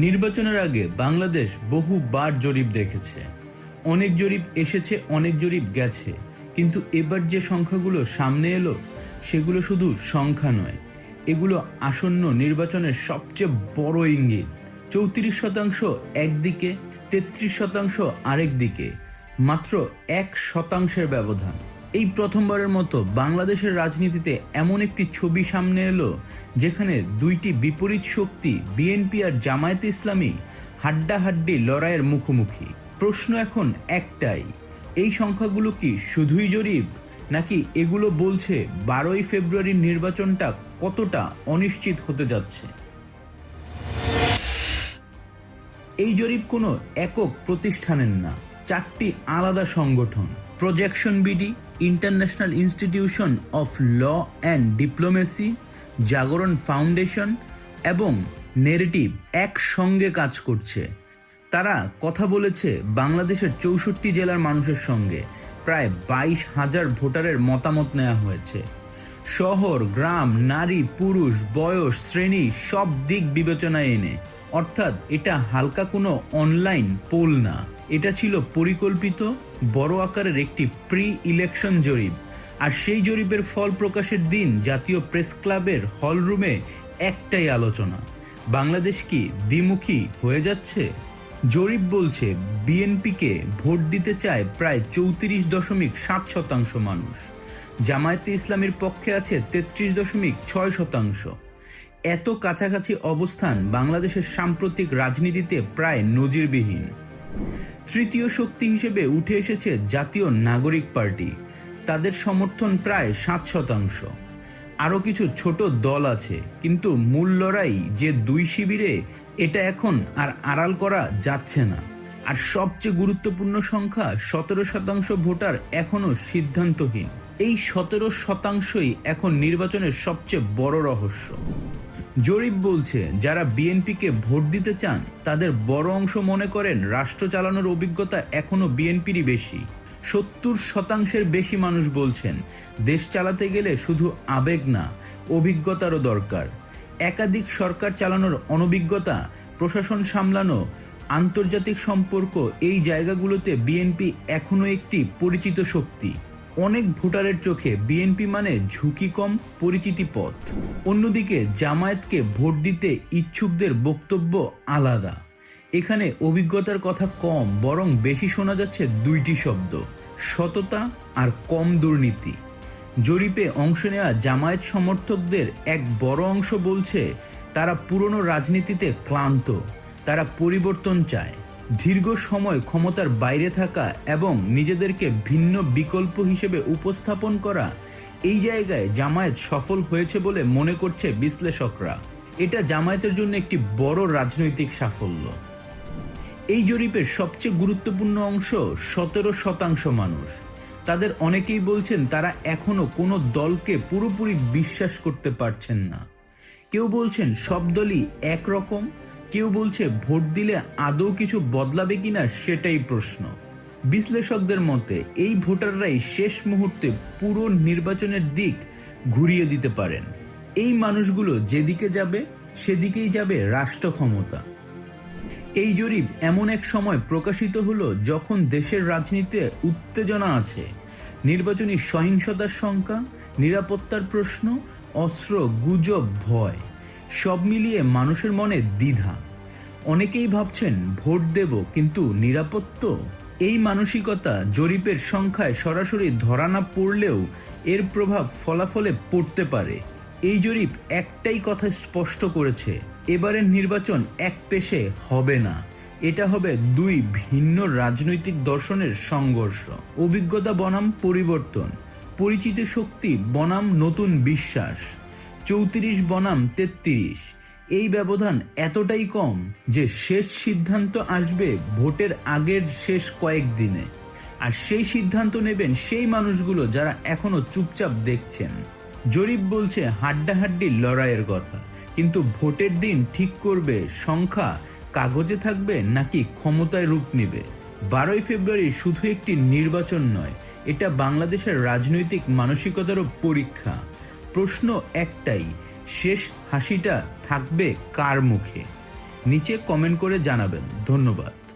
নির্বাচনের আগে বাংলাদেশ বহুবার জরিপ দেখেছে। অনেক জরিপ এসেছে, অনেক জরিপ গেছে, কিন্তু এবার যে সংখ্যাগুলো সামনে এলো সেগুলো শুধু সংখ্যা নয়, এগুলো আসন্ন নির্বাচনের সবচেয়ে বড় ইঙ্গিত। 34% একদিকে, 33% আরেক দিকে, মাত্র 1% ব্যবধান। এই প্রথমবারের মতো বাংলাদেশের রাজনীতিতে এমন একটি ছবি সামনে এলো যেখানে দুইটি বিপরীত শক্তি বিএনপি আর জামায়াতে ইসলামী হাড্ডাহাড্ডি লড়াইয়ের মুখোমুখি। প্রশ্ন এখন একটাই, এই সংখ্যাগুলো কি শুধুই জরিপ, নাকি এগুলো বলছে 12ই ফেব্রুয়ারির নির্বাচনটা কতটা অনিশ্চিত হতে যাচ্ছে? এই জরিপ কোনো একক প্রতিষ্ঠানের না, 4টি আলাদা সংগঠন, Projection BD, International Institution of Law and Diplomacy, Jagoron Foundation এবং নেরেটিভ একসঙ্গে কাজ করছে। তারা কথা বলেছে বাংলাদেশের 64 জেলার মানুষের সঙ্গে। প্রায় 22,000 ভোটারের মতামত নেওয়া হয়েছে। শহর, গ্রাম, নারী, পুরুষ, বয়স, শ্রেণী সব দিক বিবেচনায় এনে। অর্থাৎ এটা হালকা কোনো অনলাইন পোল না, এটা ছিল পরিকল্পিত বড় আকারের একটি প্রি ইলেকশন জরিপ। আর সেই জরিপের ফল প্রকাশের দিন জাতীয় প্রেস ক্লাবের হলরুমে একটাই আলোচনা, বাংলাদেশ কি দ্বিমুখী হয়ে যাচ্ছে? জরিপ বলছে বিএনপিকে ভোট দিতে চায় প্রায় 34.7% মানুষ, জামায়াতে ইসলামীর পক্ষে আছে 33.6%। এত কাছাকাছি অবস্থান বাংলাদেশের সাম্প্রতিক রাজনীতিতে প্রায় নজিরবিহীন। তৃতীয় শক্তি হিসেবে উঠে এসেছে জাতীয় নাগরিক পার্টি, তাদের সমর্থন প্রায় 7%। আরও কিছু ছোট দল আছে, কিন্তু মূল লড়াই যে দুই শিবিরে, এটা এখন আর আড়াল করা যাচ্ছে না। আর সবচেয়ে গুরুত্বপূর্ণ সংখ্যা, 17% ভোটার এখনও সিদ্ধান্তহীন। এই 17%ই এখন নির্বাচনের সবচেয়ে বড় রহস্য। জরিপ বলছে যারা বিএনপিকে ভোট দিতে চান তাদের বড় অংশ মনে করেন রাষ্ট্র চালানোর অভিজ্ঞতা এখনও বিএনপিরই বেশি। 70% বেশি মানুষ বলছেন দেশ চালাতে গেলে শুধু আবেগ না, অভিজ্ঞতারও দরকার। একাধিক সরকার চালানোর অনভিজ্ঞতা, প্রশাসন সামলানো, আন্তর্জাতিক সম্পর্ক, এই জায়গাগুলোতে বিএনপি এখনও একটি পরিচিত শক্তি। অনেক ভোটারের চোখে বিএনপি মানে ঝুঁকি কম, পরিচিতি পথ। অন্যদিকে জামায়াতকে ভোট দিতে ইচ্ছুকদের বক্তব্য আলাদা। এখানে অভিজ্ঞতার কথা কম, বরং বেশি শোনা যাচ্ছে দুইটি শব্দ, সততা আর কম দুর্নীতি। জরিপে অংশ নেওয়া জামায়াত সমর্থকদের এক বড় অংশ বলছে তারা পুরনো রাজনীতিতে ক্লান্ত, তারা পরিবর্তন চায়। দীর্ঘ সময় ক্ষমতার বাইরে থাকা এবং নিজেদেরকে ভিন্ন বিকল্প হিসেবে উপস্থাপন করা, এই জায়গায় জামায়াত সফল হয়েছে বলে মনে করছে বিশ্লেষকরা। এটা জামায়াতের জন্য একটি বড় রাজনৈতিক সাফল্য। এই জরিপের সবচেয়ে গুরুত্বপূর্ণ অংশ 17% মানুষ। তাদের অনেকেই বলছেন তারা এখনো কোনো দলকে পুরোপুরি বিশ্বাস করতে পারছেন না। কেউ বলছেন সব দলই একরকম, কেউ বলছে ভোট দিলে আদৌ কিছু বদলাবে কিনা সেটাই প্রশ্ন। বিশ্লেষকদের মতে এই ভোটাররাই শেষ মুহূর্তে পুরো নির্বাচনের দিক ঘুরিয়ে দিতে পারেন। এই মানুষগুলো যেদিকে যাবে সেদিকেই যাবে রাষ্ট্র ক্ষমতা। এই জরিপ এমন এক সময় প্রকাশিত হলো যখন দেশের রাজনীতিতে উত্তেজনা আছে, নির্বাচনী সহিংসতার সংখ্যা, নিরাপত্তার প্রশ্ন, অস্ত্র, গুজব, ভয়, সব মিলিয়ে মানুষের মনে দ্বিধা। অনেকেই ভাবছেন ভোট দেব, কিন্তু নিরাপদ তো? এই মানসিকতা জরিপের সংখ্যায় সরাসরি ধরা না পড়লেও এর প্রভাব ফলাফলে পড়তে পারে। এই জরিপ একটাই কথা স্পষ্ট করেছে, এবারের নির্বাচন একপেশে হবে না, এটা হবে দুই ভিন্ন রাজনৈতিক দর্শনের সংঘর্ষ। অভিজ্ঞতা বনাম পরিবর্তন, পরিচিত শক্তি বনাম নতুন বিশ্বাস। 34 বনাম 33, এই ব্যবধান এতটাই কম যে শেষ সিদ্ধান্ত আসবে ভোটের আগের শেষ কয়েকদিনে। আর সেই সিদ্ধান্ত নেবেন সেই মানুষগুলো যারা এখনো চুপচাপ দেখছেন। জরিপ বলছে হাড্ডাহাড্ডি লড়াইয়ের কথা, কিন্তু ভোটের দিন ঠিক করবে সংখ্যা কাগজে থাকবে নাকি ক্ষমতায় রূপ নেবে। 12ই ফেব্রুয়ারি শুধু একটি নির্বাচন নয়, এটা বাংলাদেশের রাজনৈতিক মানসিকতারও পরীক্ষা। প্রশ্ন একটাই, শেষ হাসিটা থাকবে কার মুখে? নিচে কমেন্ট করে জানাবেন। ধন্যবাদ।